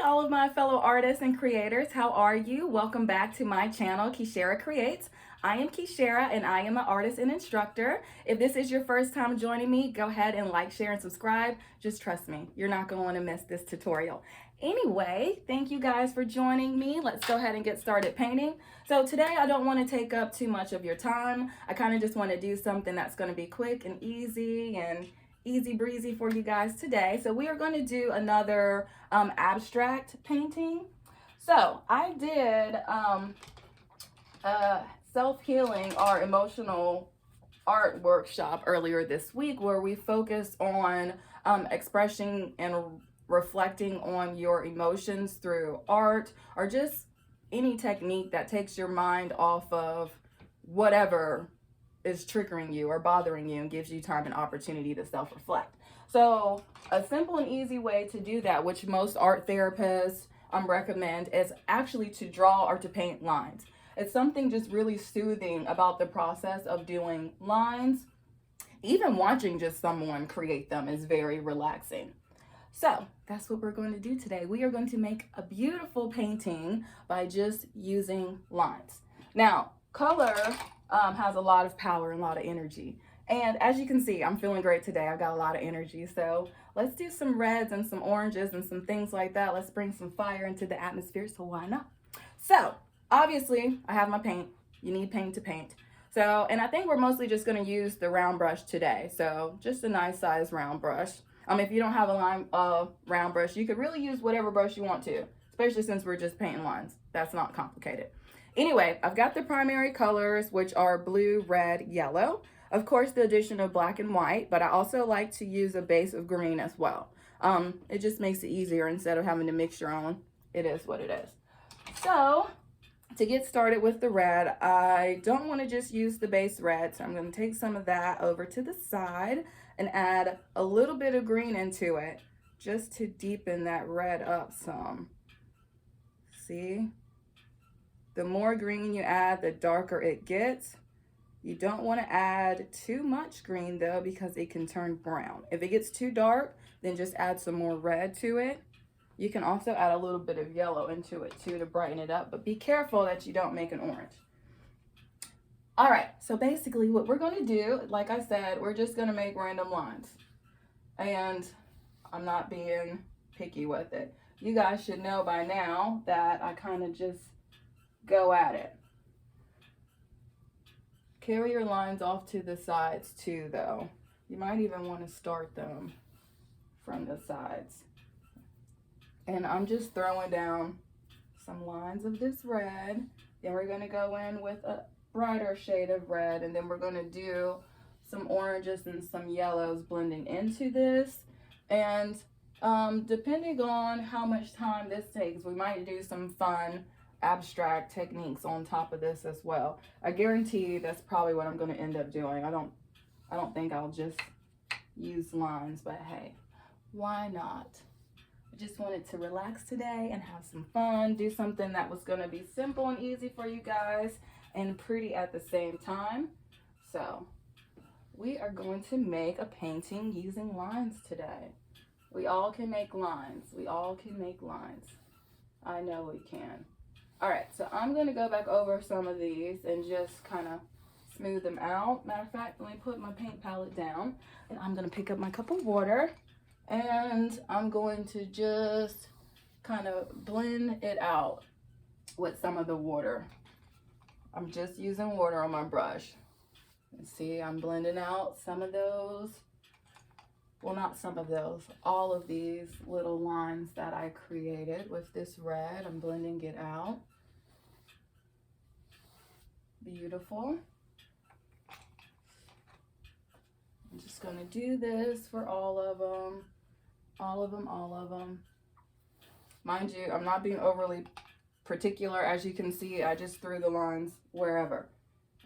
all of my fellow artists and creators. How are you? Welcome back to my channel, Kishara Creates. I am Kishara and I am an artist and instructor. If this is your first time joining me, go ahead and like, share, and subscribe. Just trust me, you're not going to want to miss this tutorial. Anyway, thank you guys for joining me. Let's go ahead and get started painting. So today I don't want to take up too much of your time. I kind of just want to do something that's going to be quick and easy breezy for you guys today. So we are going to do another abstract painting. So I did self-healing or emotional art workshop earlier this week where we focused on expressing and reflecting on your emotions through art or just any technique that takes your mind off of whatever is triggering you or bothering you and gives you time and opportunity to self-reflect. So a simple and easy way to do that, which most art therapists recommend, is actually to draw or to paint lines. It's something just really soothing about the process of doing lines. Even watching just someone create them is very relaxing. So that's what we're going to do today. We are going to make a beautiful painting by just using lines. Now, color has a lot of power and a lot of energy. And as you can see, I'm feeling great today. I've got a lot of energy. So let's do some reds and some oranges and some things like that. Let's bring some fire into the atmosphere, so why not? So obviously I have my paint. You need paint to paint. So, and I think we're mostly just gonna use the round brush today. So just a nice size round brush. If you don't have a round brush, you could really use whatever brush you want to, especially since we're just painting lines. That's not complicated. Anyway, I've got the primary colors, which are blue, red, yellow. Of course, the addition of black and white, but I also like to use a base of green as well. It just makes it easier instead of having to mix your own. It is what it is. So to get started with the red, I don't want to just use the base red, so I'm going to take some of that over to the side and add a little bit of green into it just to deepen that red up some. See? The more green you add, the darker it gets. You don't want to add too much green though, because it can turn brown. If it gets too dark, then just add some more red to it. You can also add a little bit of yellow into it too to brighten it up, but be careful that you don't make an orange. All right, so basically what we're going to do, like I said, we're just going to make random lines. And I'm not being picky with it. You guys should know by now that I kind of just go at it. Carry your lines off to the sides too, though. You might even want to start them from the sides. And I'm just throwing down some lines of this red. Then we're going to go in with a brighter shade of red, and then we're going to do some oranges and some yellows blending into this. And depending on how much time this takes, we might do some fun abstract techniques on top of this as well. I guarantee that's probably what I'm going to end up doing. I don't think I'll just use lines, but hey, why not? I just wanted to relax today and have some fun, do something that was going to be simple and easy for you guys and pretty at the same time. So we are going to make a painting using lines today. We all can make lines. We all can make lines. I know we can. All right, so I'm going to go back over some of these and just kind of smooth them out. Matter of fact, let me put my paint palette down, and I'm going to pick up my cup of water, and I'm going to just kind of blend it out with some of the water. I'm just using water on my brush. And see, I'm blending out some of those. Well, not some of those. All of these little lines that I created with this red. I'm blending it out. Beautiful. I'm just going to do this for all of them. All of them, all of them. Mind you, I'm not being overly particular. As you can see, I just threw the lines wherever.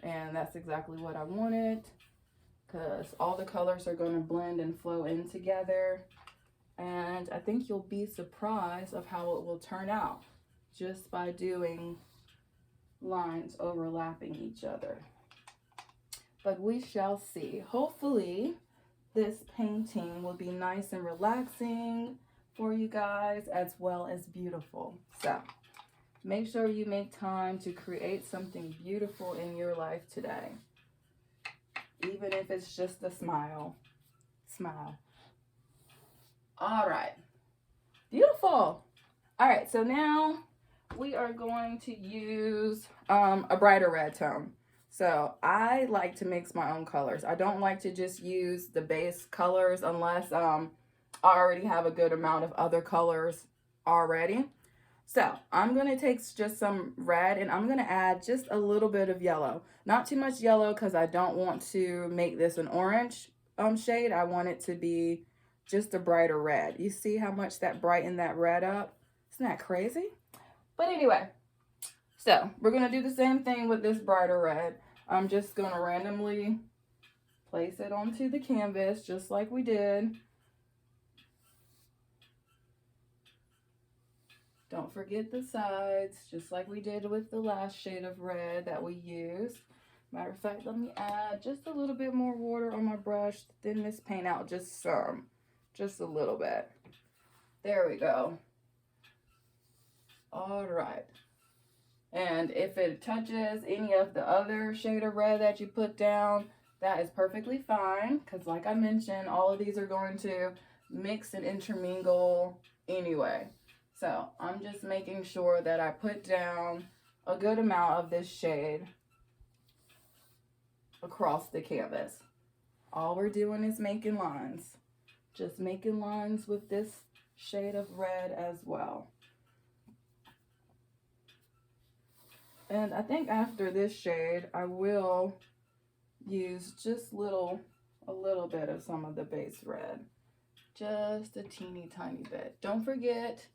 And that's exactly what I wanted, because all the colors are going to blend and flow in together. And I think you'll be surprised of how it will turn out just by doing lines overlapping each other. But we shall see. Hopefully this painting will be nice and relaxing, for you guys, as well as beautiful. So make sure you make time to create something beautiful in your life today. Even if it's just a smile. Smile. All right. Beautiful. All right, so now we are going to use a brighter red tone. So I like to mix my own colors. I don't like to just use the base colors unless I already have a good amount of other colors already. So I'm going to take just some red and I'm going to add just a little bit of yellow. Not too much yellow because I don't want to make this an orange shade. I want it to be just a brighter red. You see how much that brightened that red up? Isn't that crazy? But anyway, so we're going to do the same thing with this brighter red. I'm just going to randomly place it onto the canvas just like we did. Don't forget the sides, just like we did with the last shade of red that we used. Matter of fact, let me add just a little bit more water on my brush, thin this paint out just some, just a little bit. There we go. All right. And if it touches any of the other shade of red that you put down, that is perfectly fine, because like I mentioned, all of these are going to mix and intermingle anyway. So I'm just making sure that I put down a good amount of this shade across the canvas. All we're doing is making lines. Just making lines with this shade of red as well. And I think after this shade, I will use just a little bit of some of the base red. Just a teeny tiny bit. Don't forget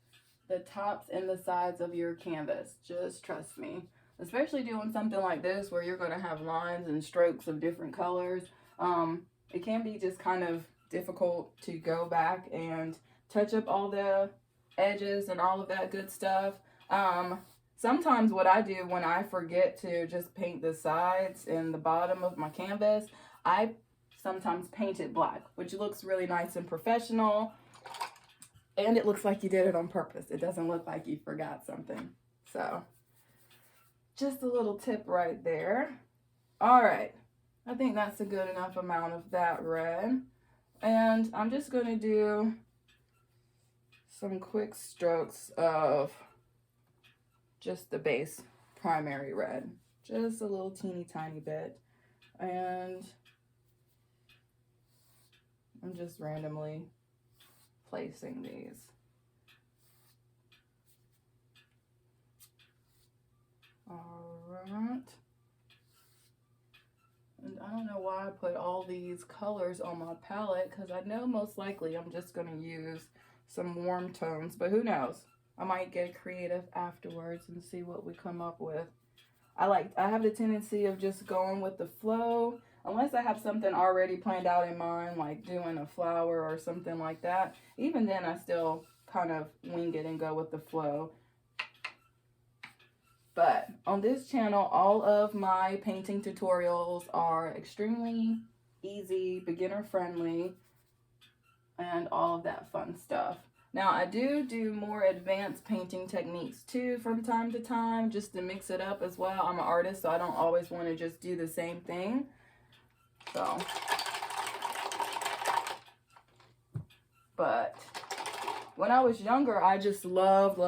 the tops and the sides of your canvas. Just trust me. Especially doing something like this where you're going to have lines and strokes of different colors. It can be just kind of difficult to go back and touch up all the edges and all of that good stuff. Sometimes what I do when I forget to just paint the sides and the bottom of my canvas, I sometimes paint it black, which looks really nice and professional. And it looks like you did it on purpose. It doesn't look like you forgot something. So, just a little tip right there. All right. I think that's a good enough amount of that red. And I'm just going to do some quick strokes of just the base primary red. Just a little teeny tiny bit. And I'm just randomly placing these. All right. And I don't know why I put all these colors on my palette, because I know most likely I'm just going to use some warm tones, but who knows? I might get creative afterwards and see what we come up with. I have the tendency of just going with the flow, unless I have something already planned out in mind, like doing a flower or something like that. Even then, I still kind of wing it and go with the flow. But on this channel, all of my painting tutorials are extremely easy, beginner friendly, and all of that fun stuff. Now, I do more advanced painting techniques too from time to time, just to mix it up as well. I'm an artist, so I don't always want to just do the same thing. So, but when I was younger, I just loved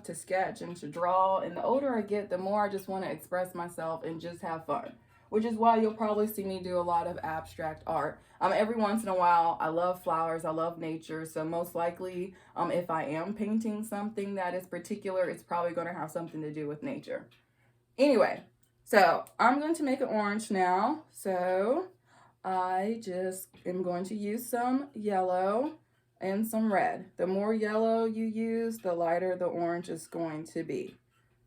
to sketch and to draw. And the older I get, the more I just want to express myself and just have fun. Which is why you'll probably see me do a lot of abstract art. Every once in a while, I love flowers, I love nature. So most likely, if I am painting something that is particular, it's probably going to have something to do with nature. Anyway, so I'm going to make an orange now. So I just am going to use some yellow and some red. The more yellow you use, the lighter the orange is going to be.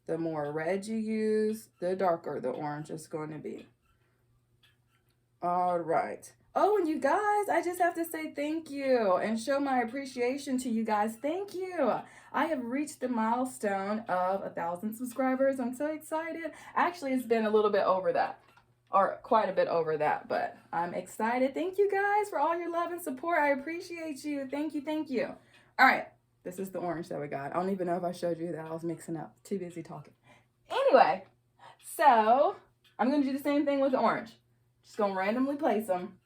The more red you use, the darker the orange is going to be. All right. Oh, and you guys, I just have to say thank you and show my appreciation to you guys. Thank you. I have reached the milestone of 1,000 subscribers. I'm so excited. Actually, it's been a little bit over that, or quite a bit over that, but I'm excited. Thank you guys for all your love and support. I appreciate you. Thank you. Thank you. All right, this is the orange that we got. I don't even know if I showed you that I was mixing up. Too busy talking. Anyway, so I'm going to do the same thing with the orange. Just going to randomly place them.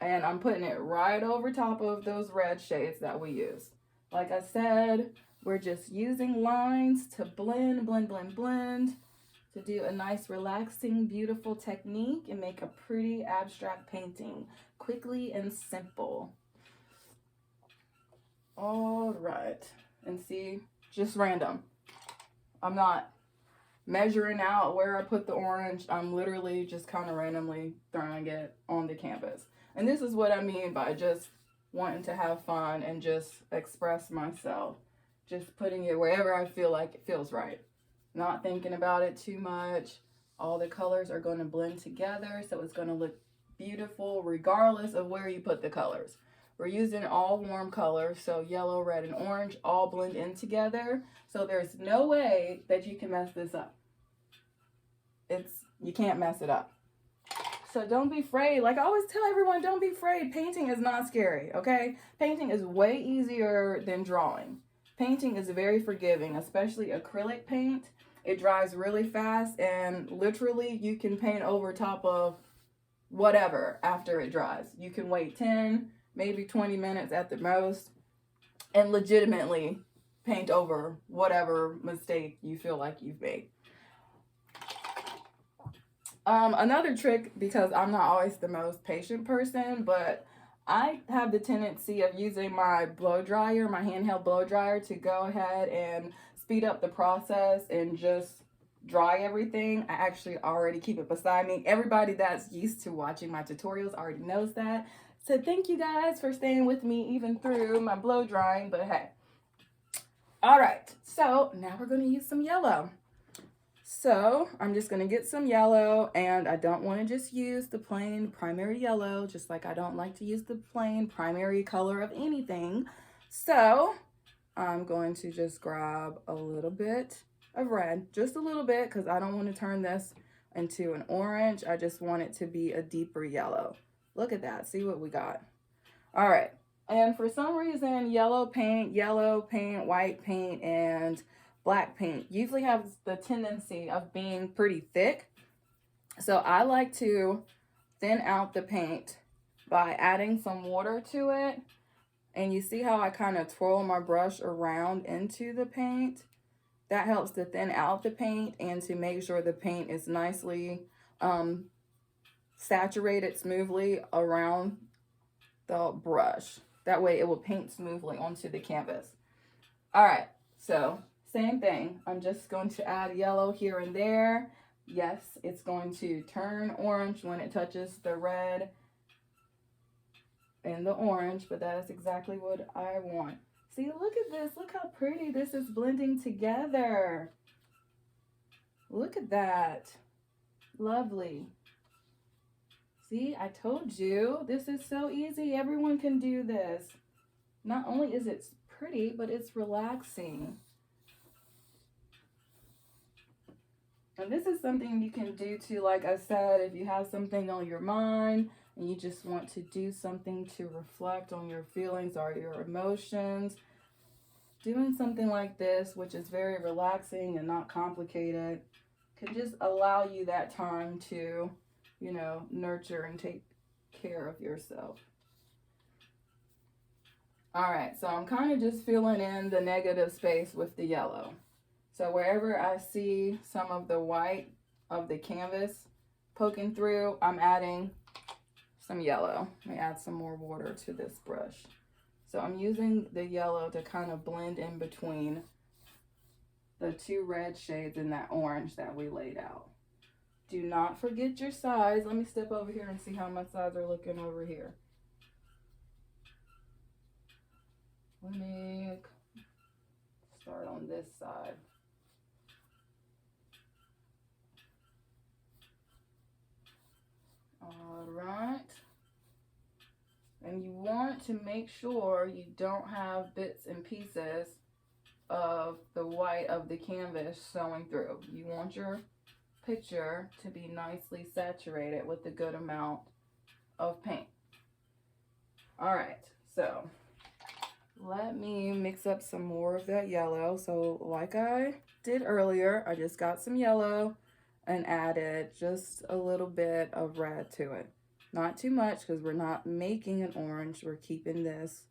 And I'm putting it right over top of those red shades that we use. Like I said, we're just using lines to blend, to do a nice, relaxing, beautiful technique and make a pretty abstract painting quickly and simple. All right, and see, just random. I'm not measuring out where I put the orange. I'm literally just kind of randomly throwing it on the canvas. And this is what I mean by just wanting to have fun and just express myself. Just putting it wherever I feel like it feels right. Not thinking about it too much. All the colors are going to blend together, so it's going to look beautiful regardless of where you put the colors. We're using all warm colors, so yellow, red, and orange all blend in together. So there's no way that you can mess this up. You can't mess it up. So don't be afraid. Like I always tell everyone, don't be afraid. Painting is not scary, okay? Painting is way easier than drawing. Painting is very forgiving, especially acrylic paint. It dries really fast, and literally you can paint over top of whatever after it dries. You can wait 10, maybe 20 minutes at the most, and legitimately paint over whatever mistake you feel like you've made. Another trick, because I'm not always the most patient person, but I have the tendency of using my blow dryer, my handheld blow dryer, to go ahead and speed up the process and just dry everything. I actually already keep it beside me. Everybody that's used to watching my tutorials already knows that. So thank you guys for staying with me even through my blow drying, but hey. All right, so now we're going to use some yellow. So I'm just going to get some yellow, and I don't want to just use the plain primary yellow, just like I don't like to use the plain primary color of anything. So I'm going to just grab a little bit of red, just a little bit, because I don't want to turn this into an orange. I just want it to be a deeper yellow. Look at that. See what we got. All right. And for some reason, yellow paint, white paint, and black paint usually has the tendency of being pretty thick. So I like to thin out the paint by adding some water to it. And you see how I kind of twirl my brush around into the paint? That helps to thin out the paint and to make sure the paint is nicely saturated smoothly around the brush. That way it will paint smoothly onto the canvas. All right, so same thing. I'm just going to add yellow here and there. Yes, it's going to turn orange when it touches the red and the orange, but that is exactly what I want. See, look at this. Look how pretty this is blending together. Look at that. Lovely. See, I told you, this is so easy. Everyone can do this. Not only is it pretty, but it's relaxing. And this is something you can do too, like I said, if you have something on your mind and you just want to do something to reflect on your feelings or your emotions. Doing something like this, which is very relaxing and not complicated, can just allow you that time to, you know, nurture and take care of yourself. All right, so I'm kind of just filling in the negative space with the yellow. So wherever I see some of the white of the canvas poking through, I'm adding some yellow. Let me add some more water to this brush. So I'm using the yellow to kind of blend in between the two red shades and that orange that we laid out. Do not forget your sides. Let me step over here and see how my sides are looking over here. Let me start on this side. All right. And you want to make sure you don't have bits and pieces of the white of the canvas showing through. You want your picture to be nicely saturated with a good amount of paint. All right, so Let me mix up some more of that yellow. So like I did earlier, I just got some yellow and added just a little bit of red to it. Not too much because we're not making an orange. We're keeping this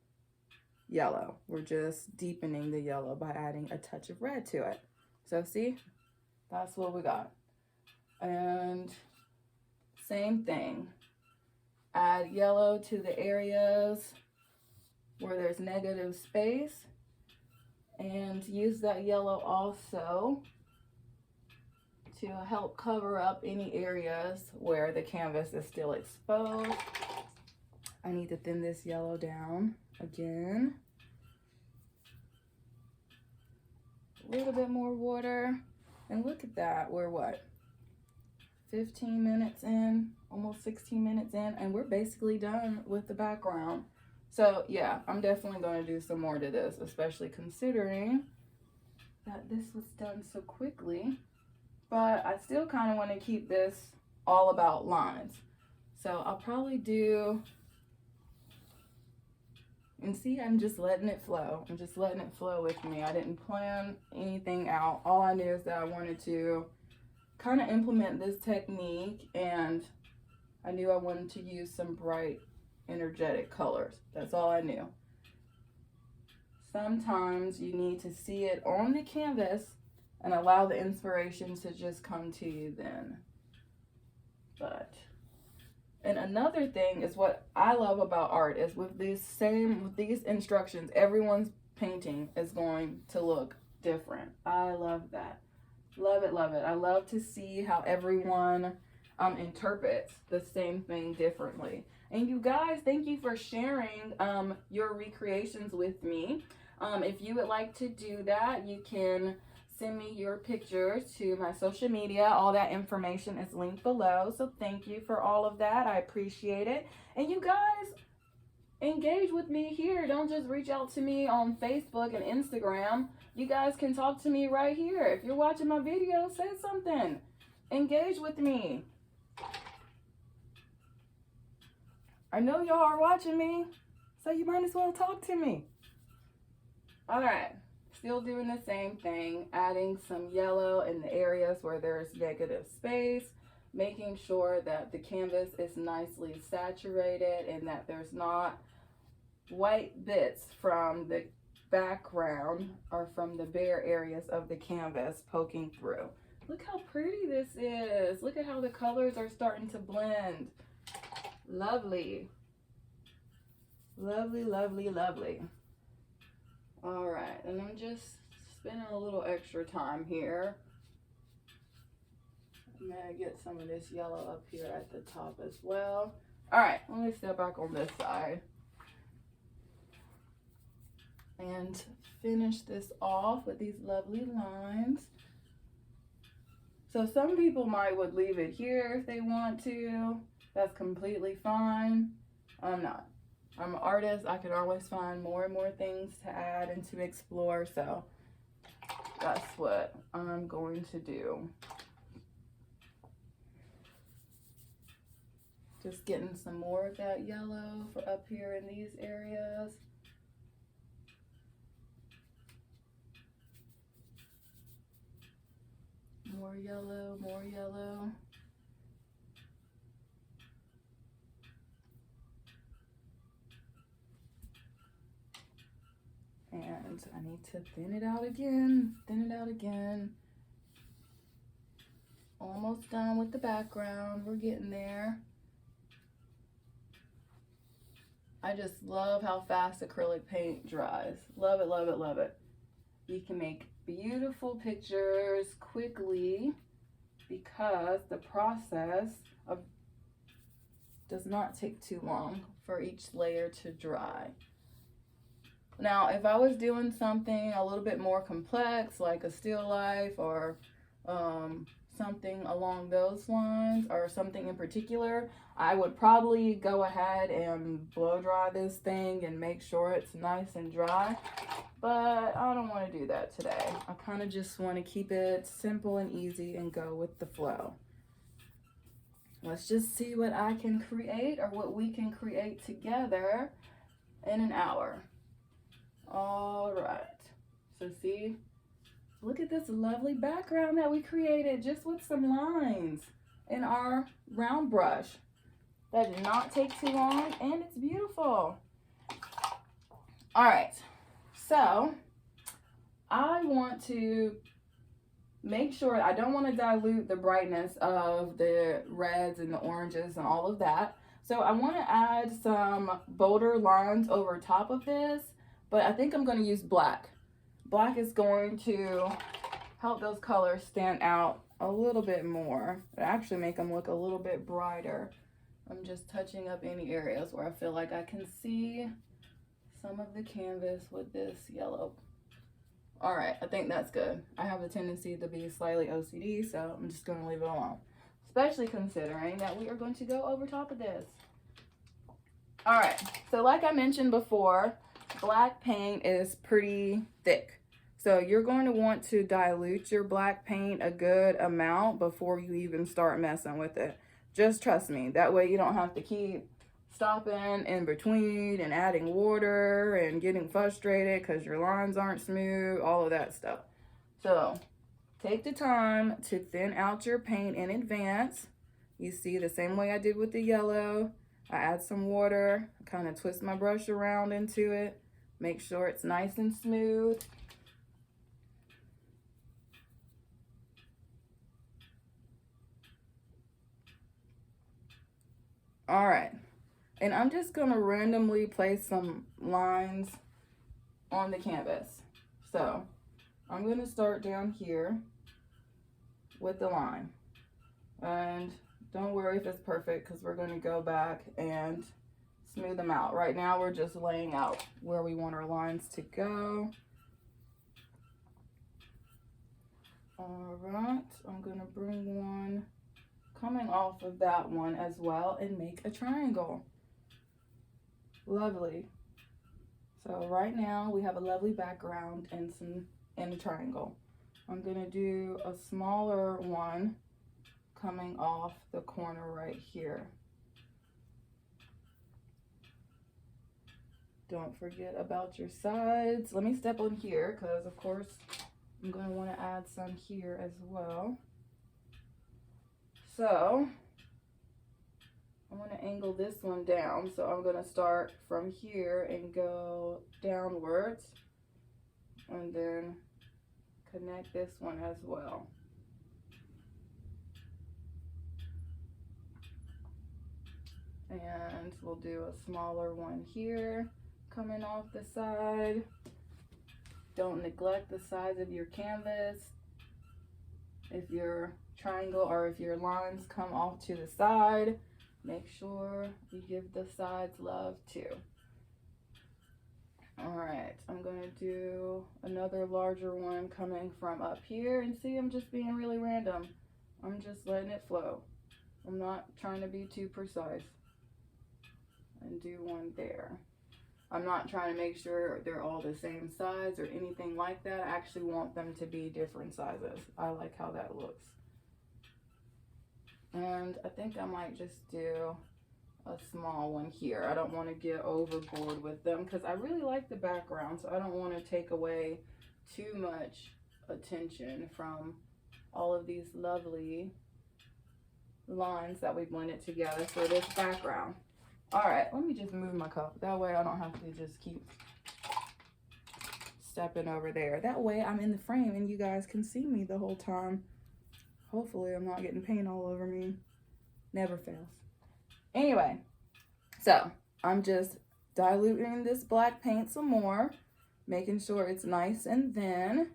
yellow. We're just deepening the yellow by adding a touch of red to it. So see, that's what we got. And same thing. Add yellow to the areas where there's negative space, and use that yellow also to help cover up any areas where the canvas is still exposed. I need to thin this yellow down again. A little bit more water, and look at that, we're what, 15 minutes in, almost 16 minutes in, and we're basically done with the background. So yeah, I'm definitely going to do some more to this, especially considering that this was done so quickly. But I still kind of want to keep this all about lines. So I'll probably do, and see, I'm just letting it flow. I'm just letting it flow with me. I didn't plan anything out. All I knew is that I wanted to kind of implement this technique, and I knew I wanted to use some bright, energetic colors. That's all I knew. Sometimes you need to see it on the canvas and allow the inspiration to just come to you then. And another thing is what I love about art is with these instructions, everyone's painting is going to look different. I love that. Love it, love it. I love to see how everyone interprets the same thing differently. And you guys, thank you for sharing your recreations with me. If you would like to do that, you can send me your pictures to my social media. All that information is linked below. So thank you for all of that. I appreciate it. And you guys, engage with me here. Don't just reach out to me on Facebook and Instagram. You guys can talk to me right here. If you're watching my video, say something. Engage with me. I know y'all are watching me, so you might as well talk to me. All right, still doing the same thing, adding some yellow in the areas where there's negative space, making sure that the canvas is nicely saturated and that there's not white bits from the background or from the bare areas of the canvas poking through. Look how pretty this is. Look at how the colors are starting to blend. Lovely. Lovely, lovely, lovely. All right, and I'm just spending a little extra time here. I'm gonna get some of this yellow up here at the top as well. All right, let me step back on this side and finish this off with these lovely lines. So some people would leave it here if they want to. That's completely fine. I'm not. I'm an artist. I can always find more and more things to add and to explore. So that's what I'm going to do. Just getting some more of that yellow for up here in these areas. More yellow, more yellow. And I need to thin it out again, thin it out again. Almost done with the background. We're getting there. I just love how fast acrylic paint dries. Love it, love it, love it. You can make beautiful pictures quickly because the process does not take too long for each layer to dry. Now, if I was doing something a little bit more complex, like a still life or something along those lines, or something in particular, I would probably go ahead and blow dry this thing and make sure it's nice and dry. But I don't want to do that today. I kind of just want to keep it simple and easy and go with the flow. Let's just see what I can create, or what we can create together in an hour. All right. So see, look at this lovely background that we created just with some lines in our round brush. That did not take too long, and it's beautiful. All right, so I want to make sure, I don't want to dilute the brightness of the reds and the oranges and all of that. So I want to add some bolder lines over top of this, but I think I'm going to use black. Black is going to help those colors stand out a little bit more. It actually make them look a little bit brighter. I'm just touching up any areas where I feel like I can see some of the canvas with this yellow. All right, I think that's good. I have a tendency to be slightly OCD, so I'm just going to leave it alone, especially considering that we are going to go over top of this. All right, so like I mentioned before, black paint is pretty thick. So you're going to want to dilute your black paint a good amount before you even start messing with it. Just trust me. That way you don't have to keep stopping in between and adding water and getting frustrated because your lines aren't smooth, all of that stuff. So take the time to thin out your paint in advance. You see, the same way I did with the yellow, I add some water, kind of twist my brush around into it, make sure it's nice and smooth. All right, and I'm just gonna randomly place some lines on the canvas. So I'm gonna start down here with the line, and don't worry if it's perfect because we're gonna go back and smooth them out. Right now we're just laying out where we want our lines to go. All right, I'm gonna bring one coming off of that one as well and make a triangle. Lovely. So right now we have a lovely background and a triangle. I'm gonna do a smaller one coming off the corner right here. Don't forget about your sides. Let me step on here because of course I'm going to want to add some here as well. So I want to angle this one down. So I'm going to start from here and go downwards and then connect this one as well. And we'll do a smaller one here coming off the side. Don't neglect the size of your canvas. If your triangle or if your lines come off to the side, make sure you give the sides love too. All right, I'm gonna do another larger one coming from up here, and see, I'm just being really random. I'm just letting it flow. I'm not trying to be too precise. And do one there. I'm not trying to make sure they're all the same size or anything like that. I actually want them to be different sizes. I like how that looks. And I think I might just do a small one here. I don't want to get overboard with them because I really like the background, so I don't want to take away too much attention from all of these lovely lines that we blended together for this background. All right, let me just move my cup. That way I don't have to just keep stepping over there. That way I'm in the frame and you guys can see me the whole time. Hopefully I'm not getting paint all over me. Never fails. Anyway, so I'm just diluting this black paint some more, making sure it's nice and thin.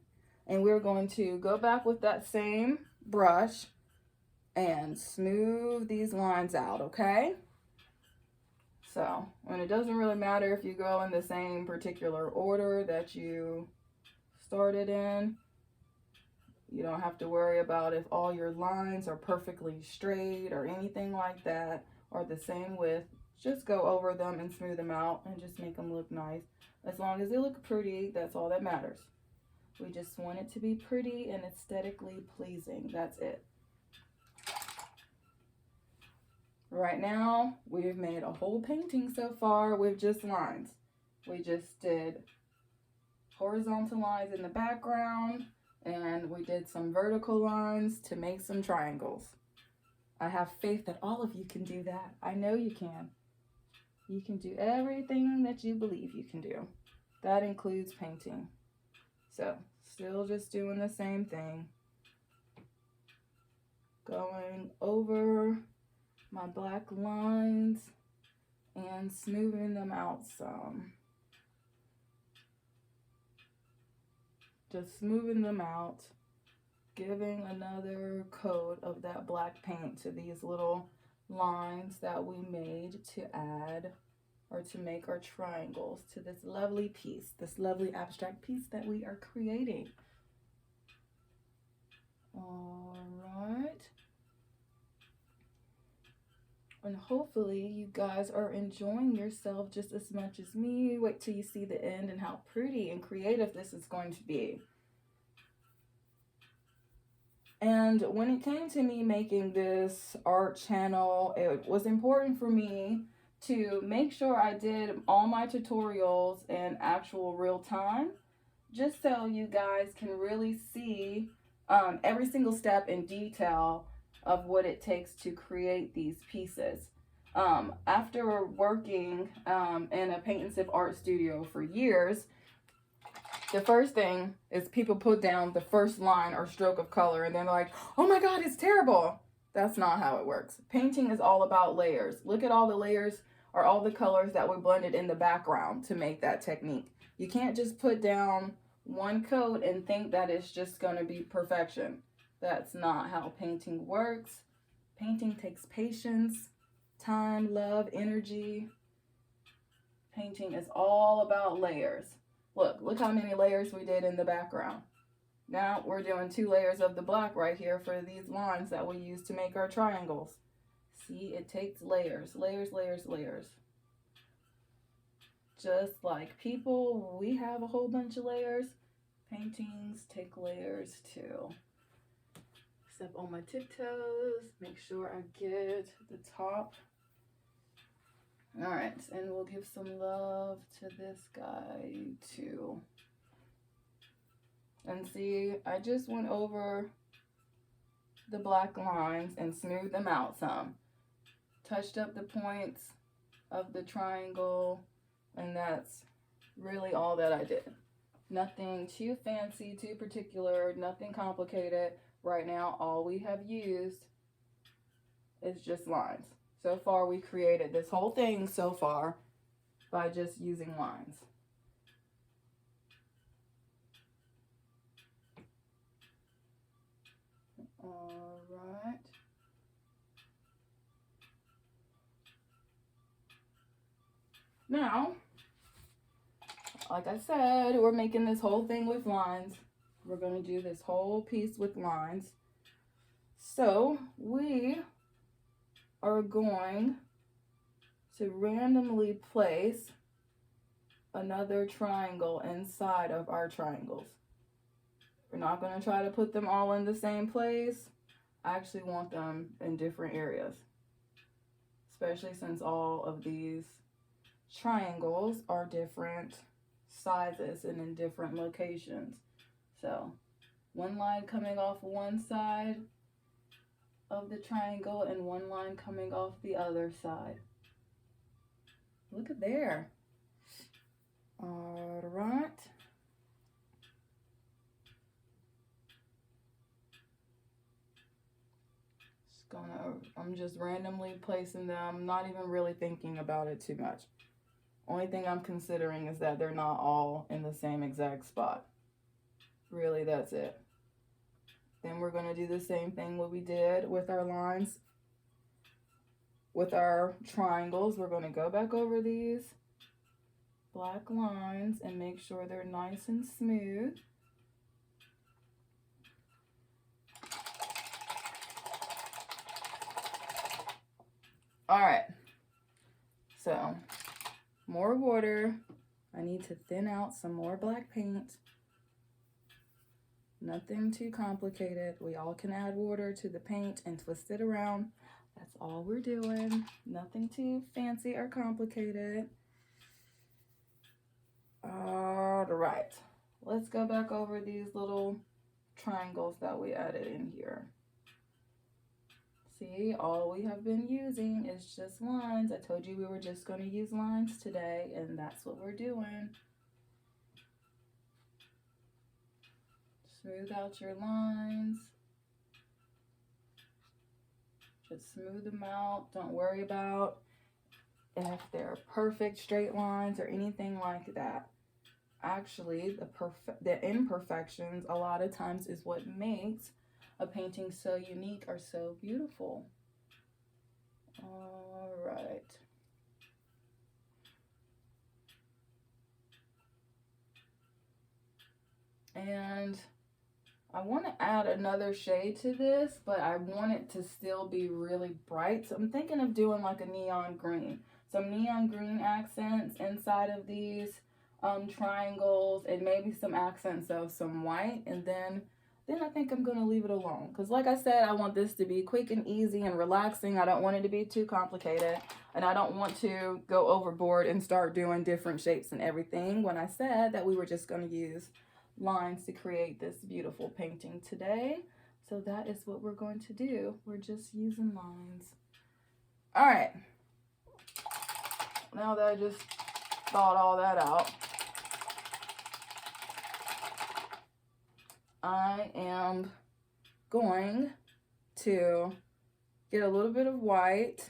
And we're going to go back with that same brush and smooth these lines out, okay? So, and it doesn't really matter if you go in the same particular order that you started in. You don't have to worry about if all your lines are perfectly straight or anything like that, or the same width. Just go over them and smooth them out and just make them look nice. As long as they look pretty, that's all that matters. We just want it to be pretty and aesthetically pleasing. That's it. Right now, we've made a whole painting so far with just lines. We just did horizontal lines in the background, and we did some vertical lines to make some triangles. I have faith that all of you can do that. I know you can. You can do everything that you believe you can do. That includes painting. So, still just doing the same thing. Going over my black lines and smoothing them out some. Just smoothing them out, giving another coat of that black paint to these little lines that we made to add or to make our triangles to this lovely piece, this lovely abstract piece that we are creating. All right. And hopefully you guys are enjoying yourself just as much as me. Wait till you see the end and how pretty and creative this is going to be. And when it came to me making this art channel, it was important for me to make sure I did all my tutorials in actual real time, just so you guys can really see every single step in detail of what it takes to create these pieces. After working in a paint and sip art studio for years, the first thing is people put down the first line or stroke of color and they're like, oh my God, it's terrible. That's not how it works. Painting is all about layers. Look at all the layers or all the colors that we blended in the background to make that technique. You can't just put down one coat and think that it's just going to be perfection. That's not how painting works. Painting takes patience, time, love, energy. Painting is all about layers. Look how many layers we did in the background. Now we're doing 2 layers of the black right here for these lines that we use to make our triangles. See, it takes layers, layers, layers, layers. Just like people, we have a whole bunch of layers. Paintings take layers too. Step on my tiptoes, make sure I get the top. All right, and we'll give some love to this guy too. And see, I just went over the black lines and smoothed them out some. Touched up the points of the triangle, and that's really all that I did. Nothing too fancy, too particular, nothing complicated. Right now, all we have used is just lines. So far, we created this whole thing so far by just using lines. All right. Now, like I said, we're making this whole thing with lines. We're going to do this whole piece with lines. So, we are going to randomly place another triangle inside of our triangles. We're not going to try to put them all in the same place. I actually want them in different areas, especially since all of these triangles are different sizes and in different locations. So, one line coming off one side of the triangle and one line coming off the other side. Look at there. All right. I'm just randomly placing them, not even really thinking about it too much. Only thing I'm considering is that they're not all in the same exact spot. Really, that's it. Then we're going to do the same thing what we did with our lines. With our triangles, we're going to go back over these black lines and make sure they're nice and smooth. All right. So, more water. I need to thin out some more black paint. Nothing too complicated. We all can add water to the paint and twist it around. That's all we're doing. Nothing too fancy or complicated. All right. let's go back over these little triangles that we added in here. See, all we have been using is just lines. I told you we were just going to use lines today, and that's what we're doing. Smooth out your lines. Just smooth them out. Don't worry about if they're perfect straight lines or anything like that. Actually, the imperfections a lot of times is what makes a painting so unique or so beautiful. All right. And I want to add another shade to this, but I want it to still be really bright. So I'm thinking of doing like a neon green. Some neon green accents inside of these triangles, and maybe some accents of some white, and then I think I'm going to leave it alone. Because like I said, I want this to be quick and easy and relaxing. I don't want it to be too complicated. And I don't want to go overboard and start doing different shapes and everything when I said that we were just going to use lines to create this beautiful painting today. So that is what we're going to do. We're just using lines. All right. Now that I just thought all that out, I am going to get a little bit of white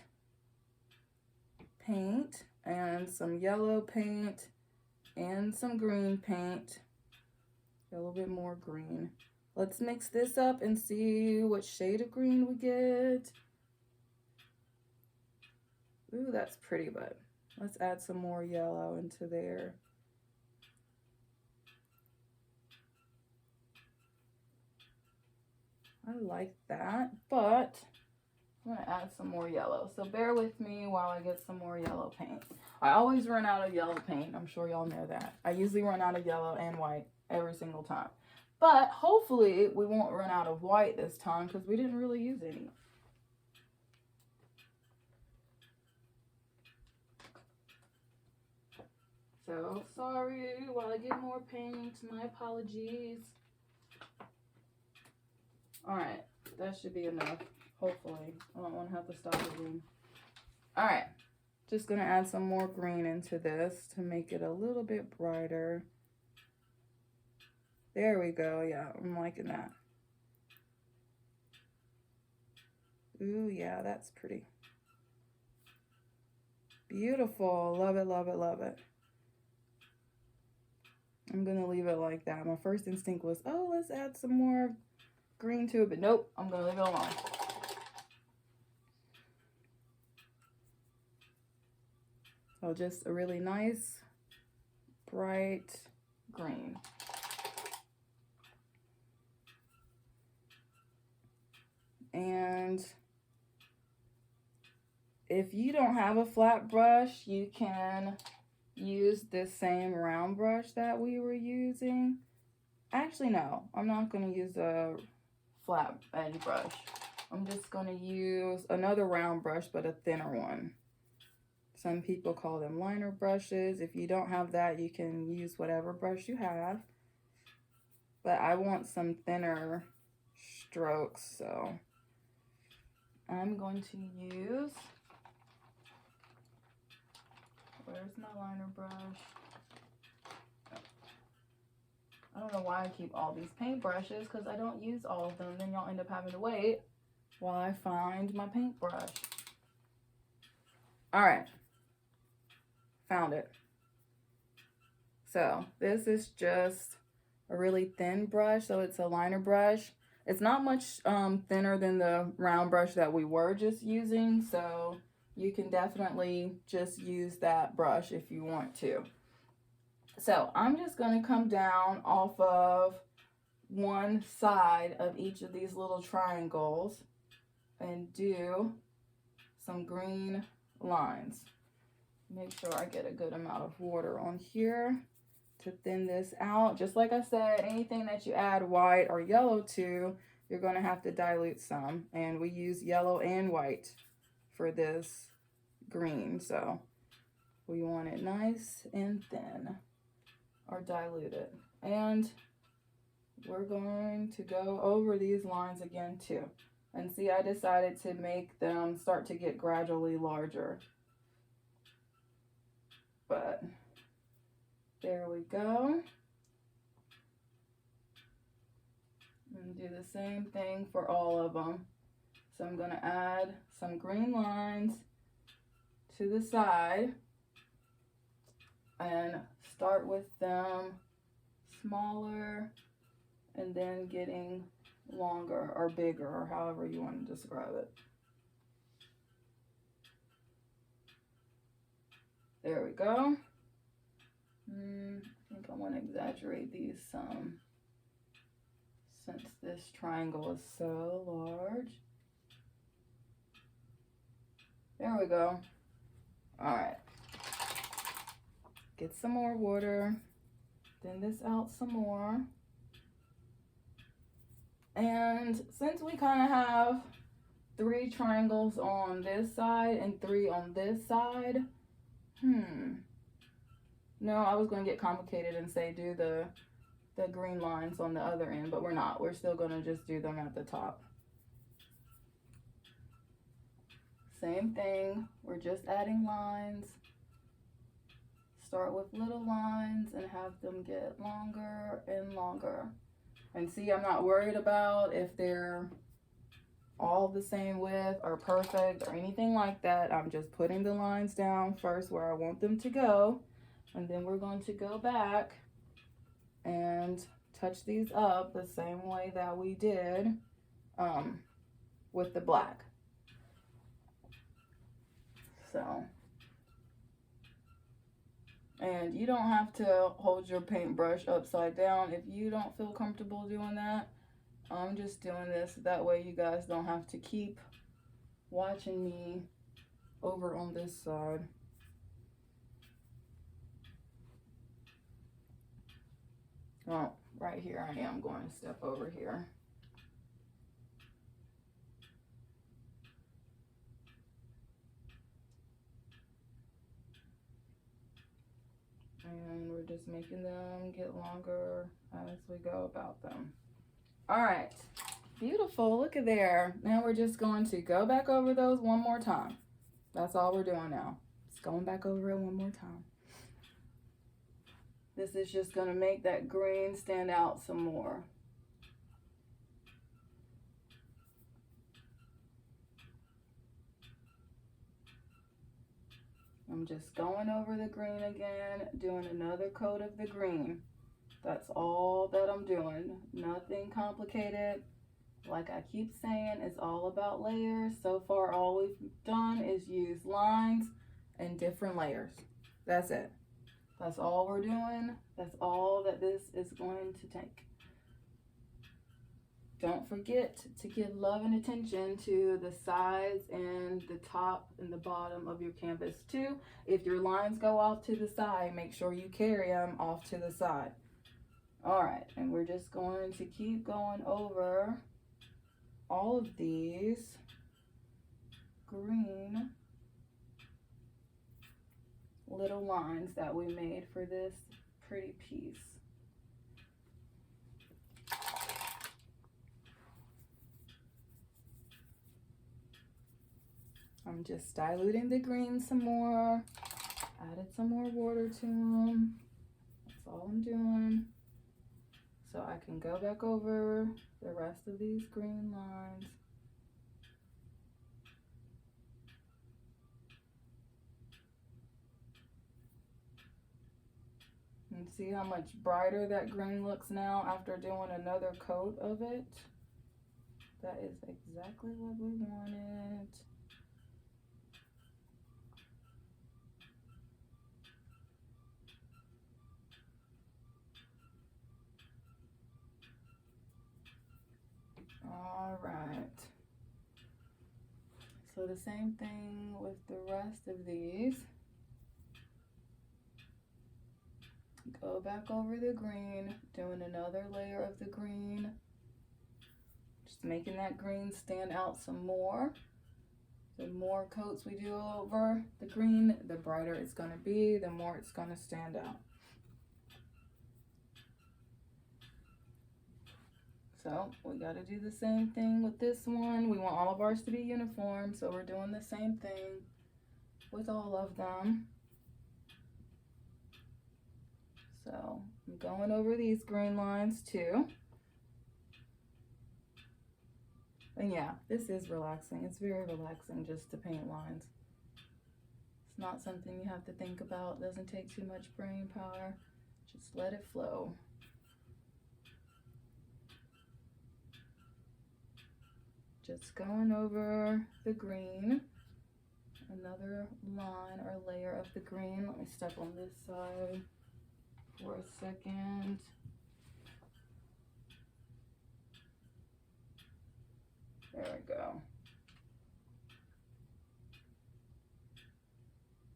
paint and some yellow paint and some green paint. A little bit more green. Let's mix this up and see what shade of green we get. Ooh, that's pretty, but let's add some more yellow into there. I like that, but I'm gonna add some more yellow. So bear with me while I get some more yellow paint. I always run out of yellow paint. I'm sure y'all know that. I usually run out of yellow and white every single time. But hopefully we won't run out of white this time because we didn't really use any. So sorry while I get more paint. My apologies. All right, that should be enough. Hopefully, I don't want to have to stop again. All right, just gonna add some more green into this to make it a little bit brighter. There we go. Yeah, I'm liking that. Ooh, yeah, that's pretty. Beautiful. Love it, love it, love it. I'm gonna leave it like that. My first instinct was, oh, let's add some more green to it, but nope, I'm gonna leave it alone. So just a really nice, bright green. And if you don't have a flat brush, you can use this same round brush that we were using. Actually, no, I'm not going to use a flat edge brush. I'm just going to use another round brush, but a thinner one. Some people call them liner brushes. If you don't have that, you can use whatever brush you have. But I want some thinner strokes, so I'm going to use, where's my liner brush? I don't know why I keep all these paintbrushes because I don't use all of them. Then y'all end up having to wait while I find my paintbrush. All right, found it. So this is just a really thin brush, so it's a liner brush. It's not much thinner than the round brush that we were just using, so you can definitely just use that brush if you want to. So I'm just going to come down off of one side of each of these little triangles and do some green lines. Make sure I get a good amount of water on here to thin this out. Just like I said, anything that you add white or yellow to, you're going to have to dilute some. And we use yellow and white for this green, so we want it nice and thin, or diluted. And we're going to go over these lines again too. And see, I decided to make them start to get gradually larger. But there we go. And do the same thing for all of them. So I'm going to add some green lines to the side and start with them smaller and then getting longer or bigger, or however you want to describe it. There we go. I think I want to exaggerate these some, since this triangle is so large. There we go. All right. Get some more water. Thin this out some more. And since we kind of have 3 triangles on this side and 3 on this side, no, I was going to get complicated and say do the green lines on the other end, but we're not. We're still going to just do them at the top. Same thing, we're just adding lines. Start with little lines and have them get longer and longer. And see, I'm not worried about if they're all the same width or perfect or anything like that. I'm just putting the lines down first where I want them to go. And then we're going to go back and touch these up the same way that we did with the black. So, and you don't have to hold your paintbrush upside down if you don't feel comfortable doing that. I'm just doing this that way you guys don't have to keep watching me over on this side. Oh, right here I am going to step over here. And we're just making them get longer as we go about them. All right, beautiful, look at there. Now we're just going to go back over those one more time. That's all we're doing now. Just going back over it one more time. This is just gonna make that green stand out some more. I'm just going over the green again, doing another coat of the green. That's all that I'm doing. Nothing complicated. Like I keep saying, it's all about layers. So far, all we've done is use lines and different layers. That's it. That's all we're doing. That's all that this is going to take. Don't forget to give love and attention to the sides and the top and the bottom of your canvas too. If your lines go off to the side, make sure you carry them off to the side. All right, and we're just going to keep going over all of these green little lines that we made for this pretty piece. I'm just diluting the green some more, added some more water to them. That's all I'm doing. So I can go back over the rest of these green lines. And see how much brighter that green looks now after doing another coat of it? That is exactly what we wanted. All right. So the same thing with the rest of these. Go back over the green, doing another layer of the green. Just making that green stand out some more. The more coats we do over the green, the brighter it's going to be, the more it's going to stand out. So we got to do the same thing with this one. We want all of ours to be uniform, so we're doing the same thing with all of them. So I'm going over these green lines too. And yeah, this is relaxing. It's very relaxing just to paint lines. It's not something you have to think about. It doesn't take too much brain power. Just let it flow. Just going over the green. Another line or layer of the green. Let me step on this side for a second. There we go.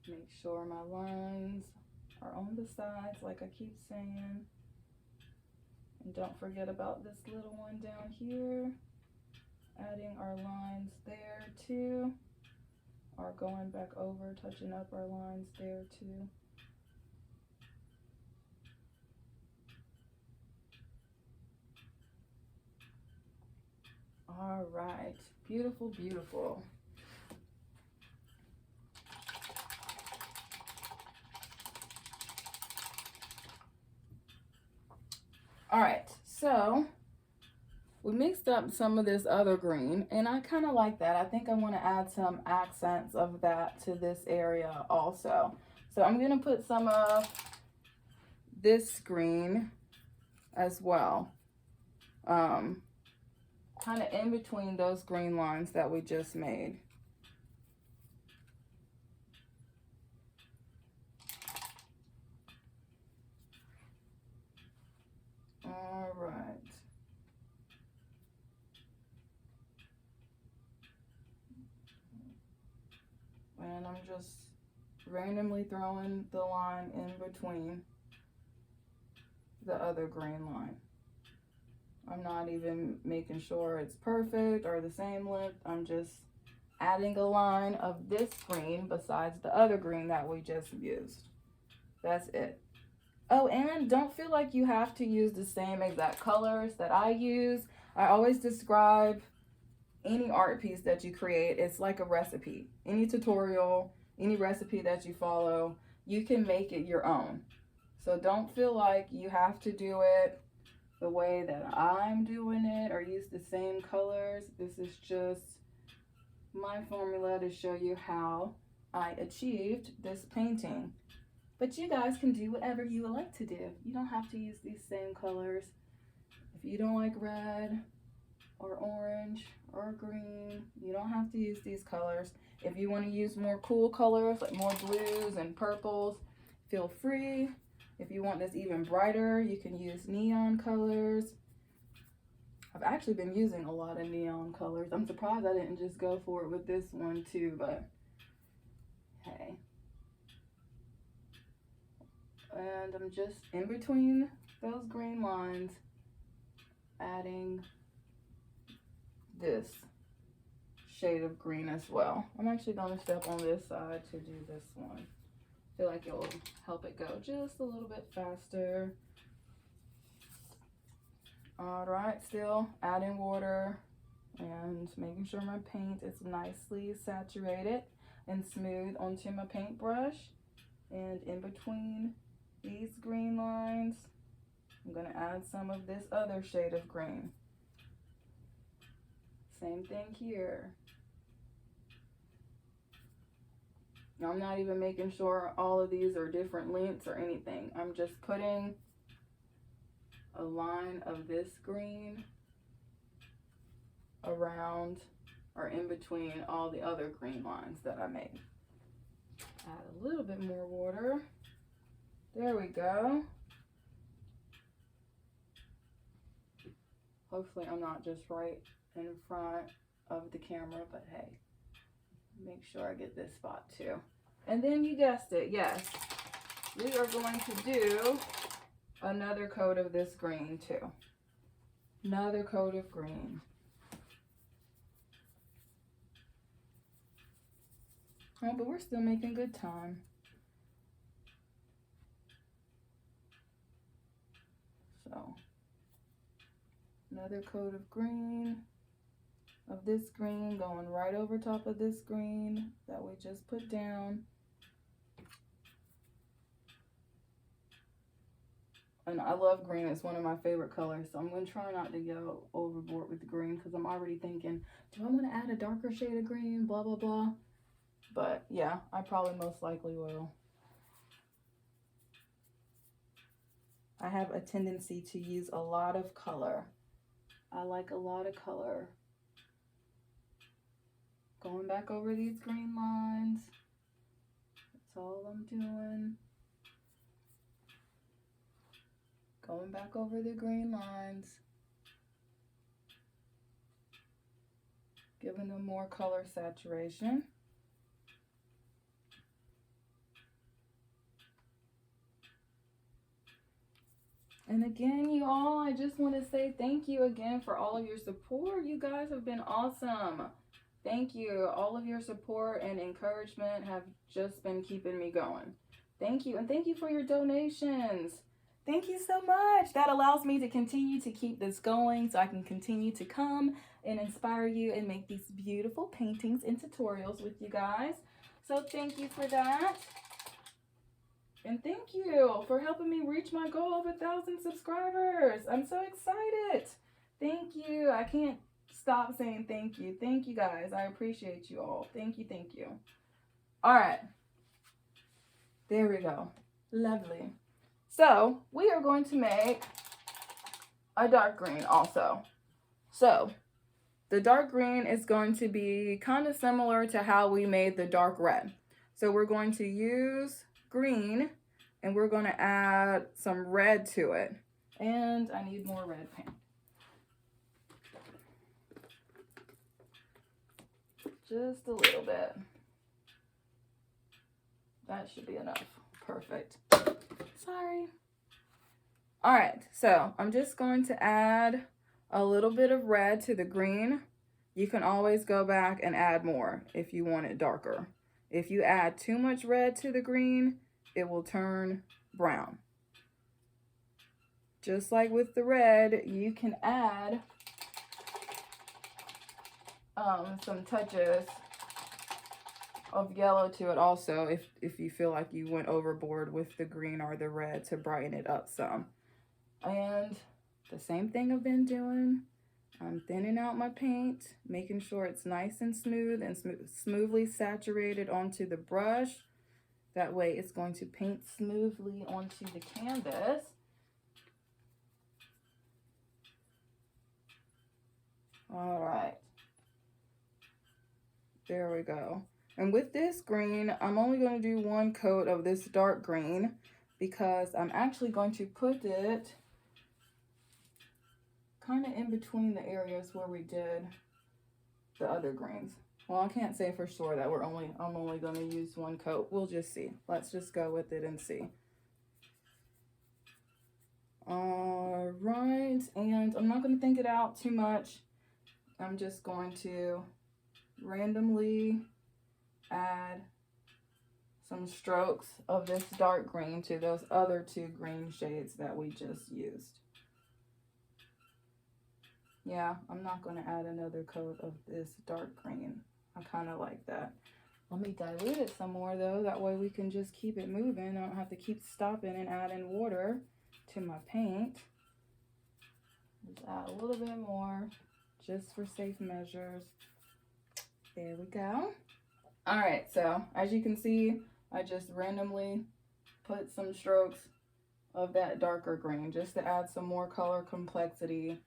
Make sure my lines are on the sides like I keep saying. And don't forget about this little one down here. Adding our lines there too. Or going back over, touching up our lines there too. All right, beautiful, beautiful. All right, so we mixed up some of this other green, and I kind of like that. I think I want to add some accents of that to this area also. So I'm going to put some of this green as well. Kind of in between those green lines that we just made. All right. And I'm just randomly throwing the line in between the other green line. I'm not even making sure it's perfect or the same length. I'm just adding a line of this green besides the other green that we just used. That's it. Oh, and don't feel like you have to use the same exact colors that I use. I always describe any art piece that you create, it's like a recipe. Any tutorial, any recipe that you follow, you can make it your own. So don't feel like you have to do it the way that I'm doing it or use the same colors. This is just my formula to show you how I achieved this painting. But you guys can do whatever you would like to do. You don't have to use these same colors. If you don't like red or orange or green, you don't have to use these colors. If you want to use more cool colors, like more blues and purples, feel free. If you want this even brighter, you can use neon colors. I've actually been using a lot of neon colors. I'm surprised I didn't just go for it with this one too, but hey. And I'm just in between those green lines, adding this shade of green as well. I'm actually going to step on this side to do this one. I feel like it will help it go just a little bit faster. All right, still adding water and making sure my paint is nicely saturated and smooth onto my paintbrush. And in between these green lines, I'm going to add some of this other shade of green. Same thing here. I'm not even making sure all of these are different lengths or anything. I'm just putting a line of this green around or in between all the other green lines that I made. Add a little bit more water. There we go. Hopefully I'm not just right in front of the camera, but hey, make sure I get this spot too. And then you guessed it, yes, we are going to do another coat of this green too. Another coat of green. Oh, but we're still making good time. So Another coat of green, of this green, going right over top of this green that we just put down. And I love green. It's one of my favorite colors. So I'm going to try not to go overboard with the green because I'm already thinking, do I want to add a darker shade of green? Blah, blah, blah. But yeah, I probably most likely will. I have a tendency to use a lot of color. I like a lot of color. Going back over these green lines. That's all I'm doing. Going back over the green lines. Giving them more color saturation. And again, you all, I just want to say thank you again for all of your support. You guys have been awesome. Thank you. All of your support and encouragement have just been keeping me going. Thank you. And thank you for your donations. Thank you so much. That allows me to continue to keep this going so I can continue to come and inspire you and make these beautiful paintings and tutorials with you guys. So thank you for that. And thank you for helping me reach my goal of 1,000 subscribers. I'm so excited. Thank you. I can't stop saying thank you. Thank you guys. I appreciate you all. Thank you. Thank you. All right. There we go. Lovely. So we are going to make a dark green also. So the dark green is going to be kind of similar to how we made the dark red. So we're going to use green and we're going to add some red to it. And I need more red paint. Just a little bit. That should be enough. Perfect. Sorry. All right, so I'm just going to add a little bit of red to the green. You can always go back and add more if you want it darker. If you add too much red to the green, it will turn brown. Just like with the red, you can add some touches of yellow to it also if you feel like you went overboard with the green or the red to brighten it up some. And the same thing I've been doing. I'm thinning out my paint, making sure it's nice and smooth and smoothly saturated onto the brush. That way it's going to paint smoothly onto the canvas. All right. There we go. And with this green, I'm only going to do one coat of this dark green because I'm actually going to put it kind of in between the areas where we did the other greens. Well, I can't say for sure that I'm only going to use one coat. We'll just see. Let's just go with it and see. All right, and I'm not going to think it out too much. I'm just going to randomly add some strokes of this dark green to those other two green shades that we just used. Yeah, I'm not going to add another coat of this dark green. I kind of like that. Let me dilute it some more though. That way we can just keep it moving. I don't have to keep stopping and adding water to my paint. Just add a little bit more just for safe measures. There we go. All right, so as you can see, I just randomly put some strokes of that darker green just to add some more color complexity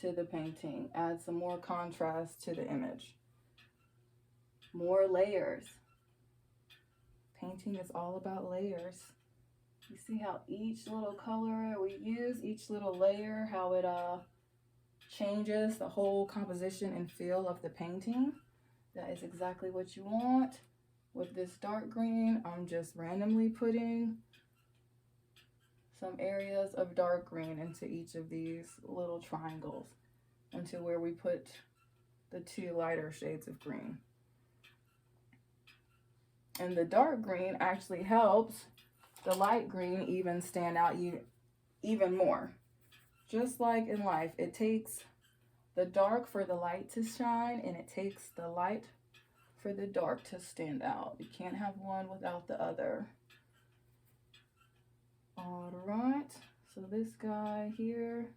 to the painting, add some more contrast to the image. More layers. Painting is all about layers. You see how each little color we use, each little layer, how it changes the whole composition and feel of the painting. That is exactly what you want. With this dark green, I'm just randomly putting some areas of dark green into each of these little triangles until where we put the two lighter shades of green. And the dark green actually helps the light green even stand out even more. Just like in life, it takes the dark for the light to shine, and it takes the light for the dark to stand out. You can't have one without the other. All right, so this guy here,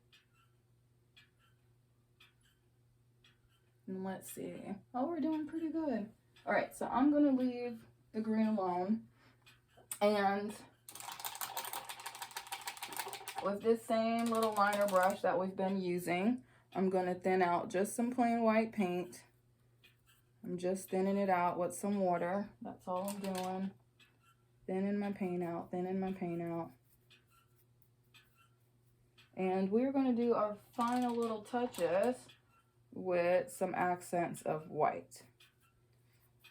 and let's see. Oh, we're doing pretty good. All right, so I'm gonna leave the green alone, and with this same little liner brush that we've been using, I'm gonna thin out just some plain white paint. I'm just thinning it out with some water. That's all I'm doing. Thinning my paint out, thinning my paint out. And we're gonna do our final little touches with some accents of white.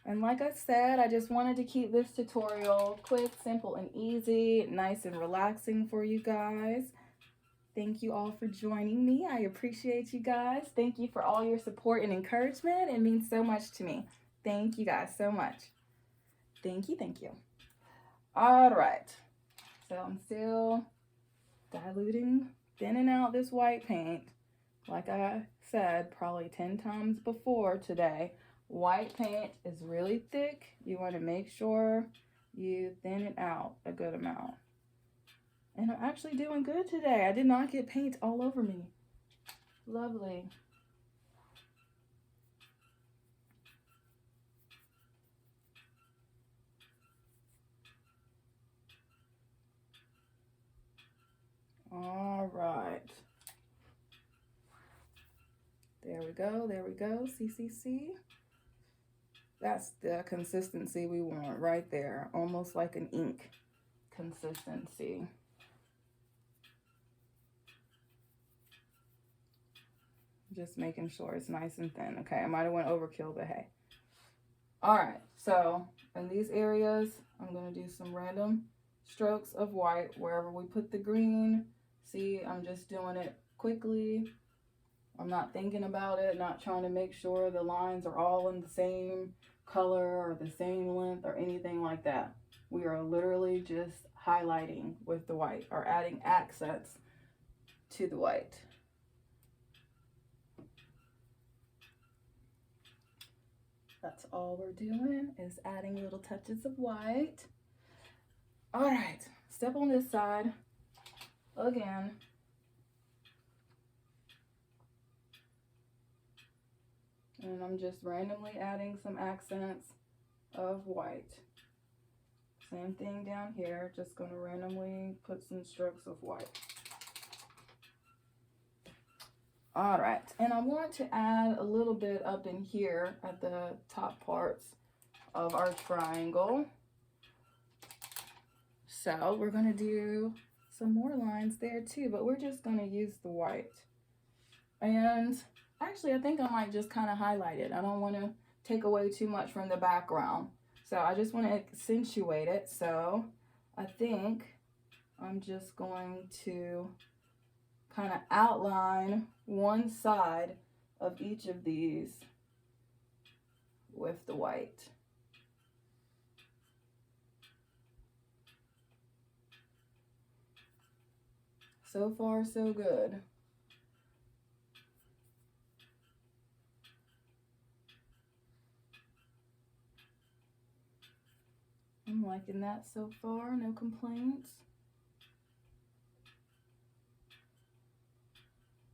And like I said, I just wanted to keep this tutorial quick, simple, and easy, nice and relaxing for you guys. Thank you all for joining me. I appreciate you guys. Thank you for all your support and encouragement. It means so much to me. Thank you guys so much. Thank you, thank you. All right, so I'm still diluting, thinning out this white paint. Like I said, probably 10 times before today, white paint is really thick. You want to make sure you thin it out a good amount. And I'm actually doing good today. I did not get paint all over me. Lovely. All right. There we go, there we go. See. That's the consistency we want right there. Almost like an ink consistency. Just making sure it's nice and thin. Okay, I might have went overkill, but hey. All right, so in these areas, I'm gonna do some random strokes of white wherever we put the green. See, I'm just doing it quickly. I'm not thinking about it, not trying to make sure the lines are all in the same color or the same length or anything like that. We are literally just highlighting with the white or adding accents to the white. That's all we're doing is adding little touches of white. All right, step on this side again. And I'm just randomly adding some accents of white. Same thing down here, just going to randomly put some strokes of white. All right, and I want to add a little bit up in here at the top parts of our triangle. So we're going to do some more lines there too, but we're just going to use the white. And actually, I think I might just kind of highlight it. I don't want to take away too much from the background. So I just want to accentuate it. So I think I'm just going to kind of outline one side of each of these with the white. So far, so good. I'm liking that so far, no complaints.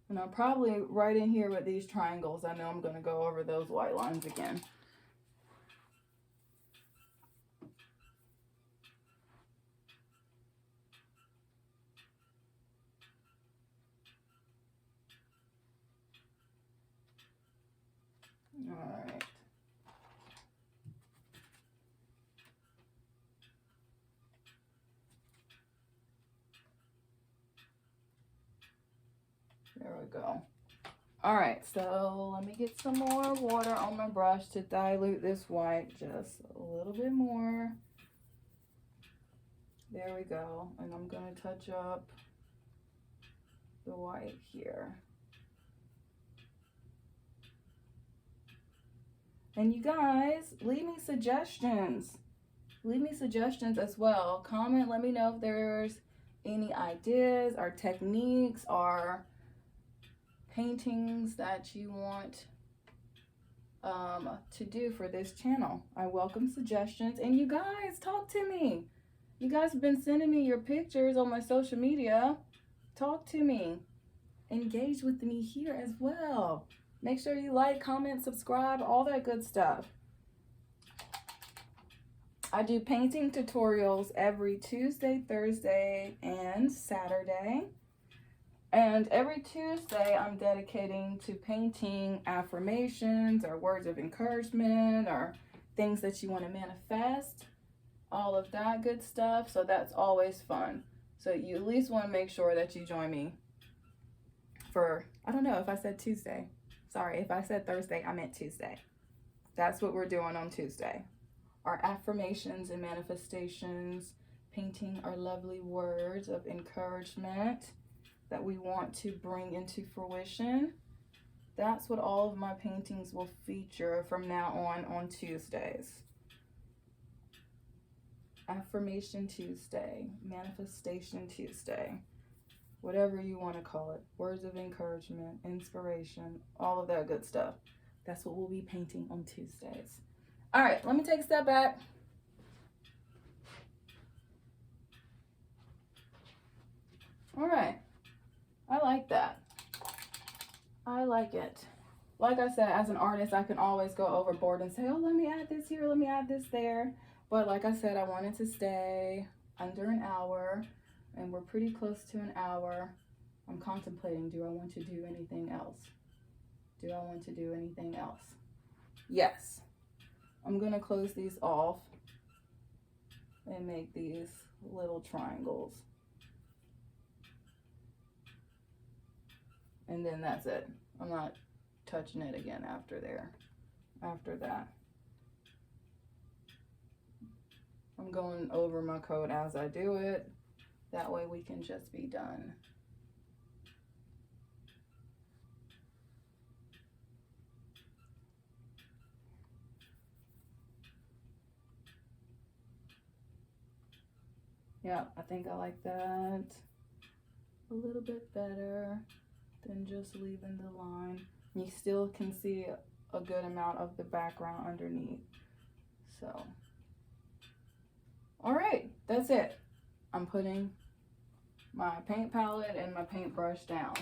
And I'm probably right in here with these triangles. I know I'm going to go over those white lines again. All right. There we go. All right, so let me get some more water on my brush to dilute this white just a little bit more. There we go. And I'm going to touch up the white here. And you guys, leave me suggestions. Leave me suggestions as well. Comment, let me know if there's any ideas or techniques or paintings that you want to do for this channel. I welcome suggestions, and you guys talk to me. You guys have been sending me your pictures on my social media. Talk to me. Engage with me here as well. Make sure you like, comment, subscribe, all that good stuff. I do painting tutorials every Tuesday, Thursday, and Saturday. And every Tuesday, I'm dedicating to painting affirmations or words of encouragement or things that you want to manifest. All of that good stuff. So that's always fun. So you at least want to make sure that you join me for, I don't know if I said Tuesday. Sorry, if I said Thursday, I meant Tuesday. That's what we're doing on Tuesday. Our affirmations and manifestations, painting our lovely words of encouragement that we want to bring into fruition. That's what all of my paintings will feature from now on Tuesdays. Affirmation Tuesday, Manifestation Tuesday, whatever you want to call it. Words of encouragement, inspiration, all of that good stuff. That's what we'll be painting on Tuesdays. All right, let me take a step back. All right, I like that. I like it. Like I said, as an artist, I can always go overboard and say, oh, let me add this here, let me add this there. But like I said, I wanted to stay under an hour, and we're pretty close to an hour. I'm contemplating, do I want to do anything else? Do I want to do anything else? Yes. I'm going to close these off and make these little triangles. And then that's it. I'm not touching it again after that. I'm going over my code as I do it. That way we can just be done. Yeah, I think I like that a little bit better than just leaving the line. You still can see a good amount of the background underneath. So, all right, that's it. I'm putting my paint palette and my paintbrush down.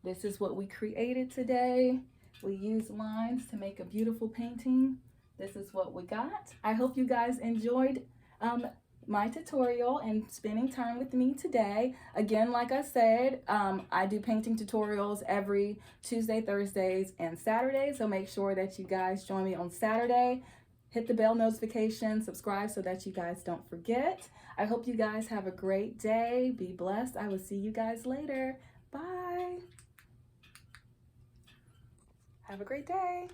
This is what we created today. We used lines to make a beautiful painting. This is what we got. I hope you guys enjoyed my tutorial and spending time with me today. Again, like I said, I do painting tutorials every Tuesday, Thursdays, and Saturdays. So make sure that you guys join me on Saturday. Hit the bell notification, subscribe so that you guys don't forget. I hope you guys have a great day. Be blessed. I will see you guys later. Bye. Have a great day.